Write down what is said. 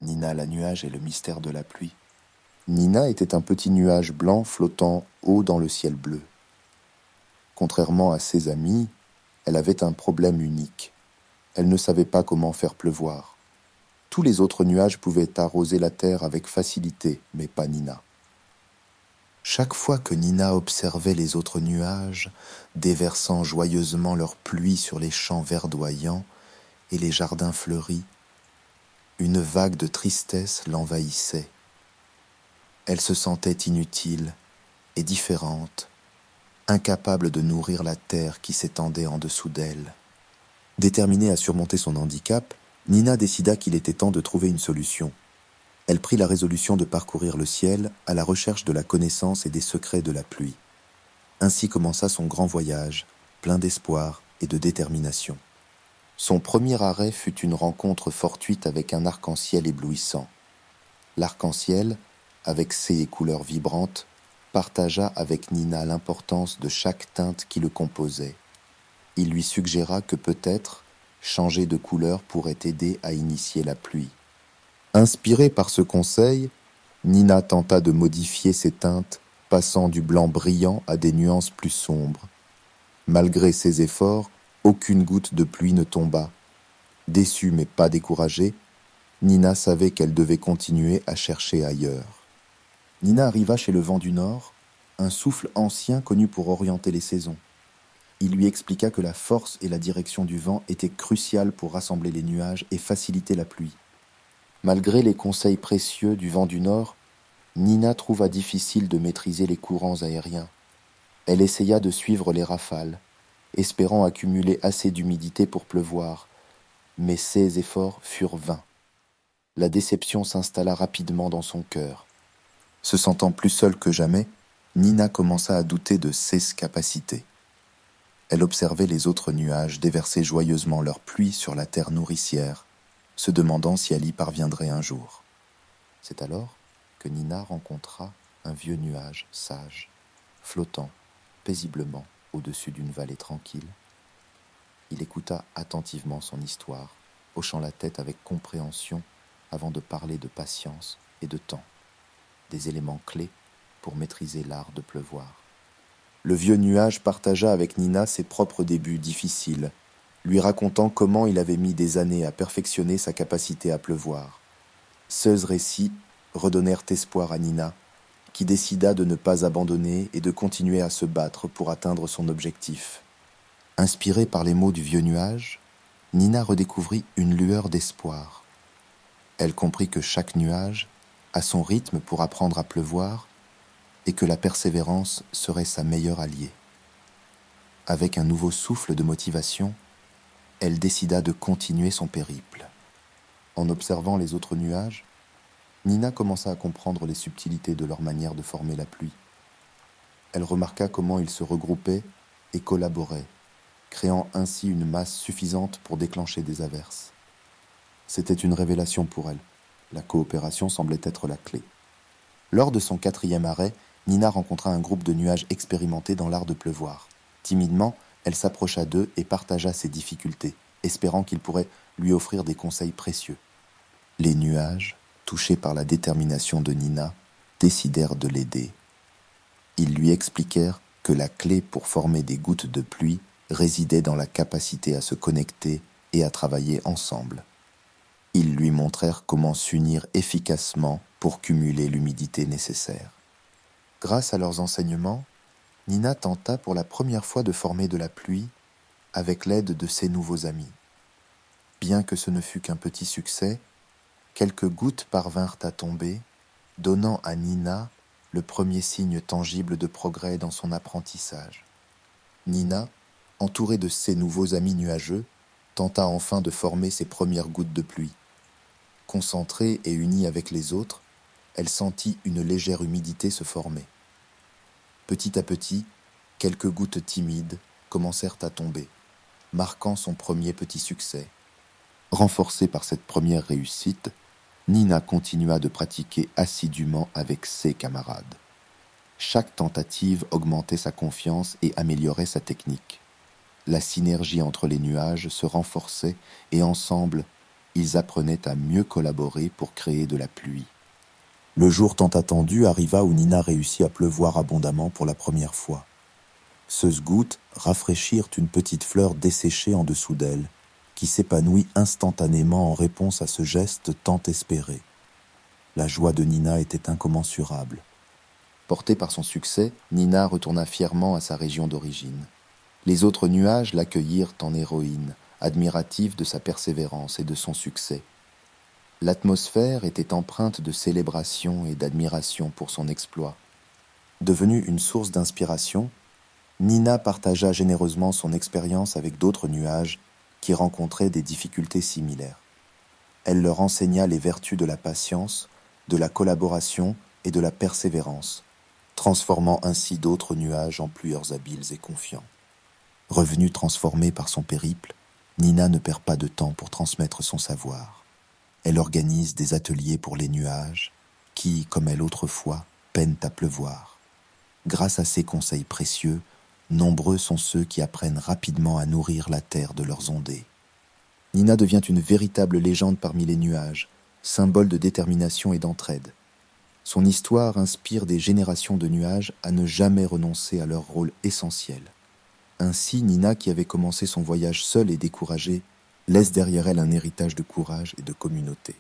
Nina la nuage et le mystère de la pluie. Nina était un petit nuage blanc flottant haut dans le ciel bleu. Contrairement à ses amis, elle avait un problème unique. Elle ne savait pas comment faire pleuvoir. Tous les autres nuages pouvaient arroser la terre avec facilité, mais pas Nina. Chaque fois que Nina observait les autres nuages, déversant joyeusement leur pluie sur les champs verdoyants et les jardins fleuris, une vague de tristesse l'envahissait. Elle se sentait inutile et différente, incapable de nourrir la terre qui s'étendait en dessous d'elle. Déterminée à surmonter son handicap, Nina décida qu'il était temps de trouver une solution. Elle prit la résolution de parcourir le ciel à la recherche de la connaissance et des secrets de la pluie. Ainsi commença son grand voyage, plein d'espoir et de détermination. Son premier arrêt fut une rencontre fortuite avec un arc-en-ciel éblouissant. L'arc-en-ciel, avec ses couleurs vibrantes, partagea avec Nina l'importance de chaque teinte qui le composait. Il lui suggéra que peut-être changer de couleur pourrait aider à initier la pluie. Inspirée par ce conseil, Nina tenta de modifier ses teintes, passant du blanc brillant à des nuances plus sombres. Malgré ses efforts, aucune goutte de pluie ne tomba. Déçue mais pas découragée, Nina savait qu'elle devait continuer à chercher ailleurs. Nina arriva chez le vent du Nord, un souffle ancien connu pour orienter les saisons. Il lui expliqua que la force et la direction du vent étaient cruciales pour rassembler les nuages et faciliter la pluie. Malgré les conseils précieux du vent du Nord, Nina trouva difficile de maîtriser les courants aériens. Elle essaya de suivre les rafales, espérant accumuler assez d'humidité pour pleuvoir, mais ses efforts furent vains. La déception s'installa rapidement dans son cœur. Se sentant plus seule que jamais, Nina commença à douter de ses capacités. Elle observait les autres nuages déverser joyeusement leur pluie sur la terre nourricière, se demandant si elle y parviendrait un jour. C'est alors que Nina rencontra un vieux nuage sage, flottant paisiblement au-dessus d'une vallée tranquille. Il écouta attentivement son histoire, hochant la tête avec compréhension avant de parler de patience et de temps, des éléments clés pour maîtriser l'art de pleuvoir. Le vieux nuage partagea avec Nina ses propres débuts difficiles, lui racontant comment il avait mis des années à perfectionner sa capacité à pleuvoir. Ces récits redonnèrent espoir à Nina, qui décida de ne pas abandonner et de continuer à se battre pour atteindre son objectif. Inspirée par les mots du vieux nuage, Nina redécouvrit une lueur d'espoir. Elle comprit que chaque nuage a son rythme pour apprendre à pleuvoir et que la persévérance serait sa meilleure alliée. Avec un nouveau souffle de motivation, elle décida de continuer son périple. En observant les autres nuages, Nina commença à comprendre les subtilités de leur manière de former la pluie. Elle remarqua comment ils se regroupaient et collaboraient, créant ainsi une masse suffisante pour déclencher des averses. C'était une révélation pour elle. La coopération semblait être la clé. Lors de son 4e arrêt, Nina rencontra un groupe de nuages expérimentés dans l'art de pleuvoir. Timidement, elle s'approcha d'eux et partagea ses difficultés, espérant qu'ils pourraient lui offrir des conseils précieux. Les nuages, touchés par la détermination de Nina, décidèrent de l'aider. Ils lui expliquèrent que la clé pour former des gouttes de pluie résidait dans la capacité à se connecter et à travailler ensemble. Ils lui montrèrent comment s'unir efficacement pour cumuler l'humidité nécessaire. Grâce à leurs enseignements, Nina tenta pour la première fois de former de la pluie avec l'aide de ses nouveaux amis. Bien que ce ne fût qu'un petit succès, quelques gouttes parvinrent à tomber, donnant à Nina le premier signe tangible de progrès dans son apprentissage. Nina, entourée de ses nouveaux amis nuageux, tenta enfin de former ses premières gouttes de pluie. Concentrée et unie avec les autres, elle sentit une légère humidité se former. Petit à petit, quelques gouttes timides commencèrent à tomber, marquant son premier petit succès. Renforcée par cette première réussite, Nina continua de pratiquer assidûment avec ses camarades. Chaque tentative augmentait sa confiance et améliorait sa technique. La synergie entre les nuages se renforçait et ensemble, Ils apprenaient à mieux collaborer pour créer de la pluie. Le jour tant attendu arriva où Nina réussit à pleuvoir abondamment pour la première fois. Ces gouttes rafraîchirent une petite fleur desséchée en dessous d'elle, qui s'épanouit instantanément en réponse à ce geste tant espéré. La joie de Nina était incommensurable. Portée par son succès, Nina retourna fièrement à sa région d'origine. Les autres nuages l'accueillirent en héroïne, admiratifs de sa persévérance et de son succès. L'atmosphère était empreinte de célébration et d'admiration pour son exploit. Devenue une source d'inspiration, Nina partagea généreusement son expérience avec d'autres nuages qui rencontraient des difficultés similaires. Elle leur enseigna les vertus de la patience, de la collaboration et de la persévérance, transformant ainsi d'autres nuages en plueurs habiles et confiants. Revenue transformée par son périple, Nina ne perd pas de temps pour transmettre son savoir. Elle organise des ateliers pour les nuages qui, comme elle autrefois, peinent à pleuvoir. Grâce à ces conseils précieux, nombreux sont ceux qui apprennent rapidement à nourrir la terre de leurs ondées. Nina devient une véritable légende parmi les nuages, symbole de détermination et d'entraide. Son histoire inspire des générations de nuages à ne jamais renoncer à leur rôle essentiel. Ainsi, Nina, qui avait commencé son voyage seule et découragée, laisse derrière elle un héritage de courage et de communauté.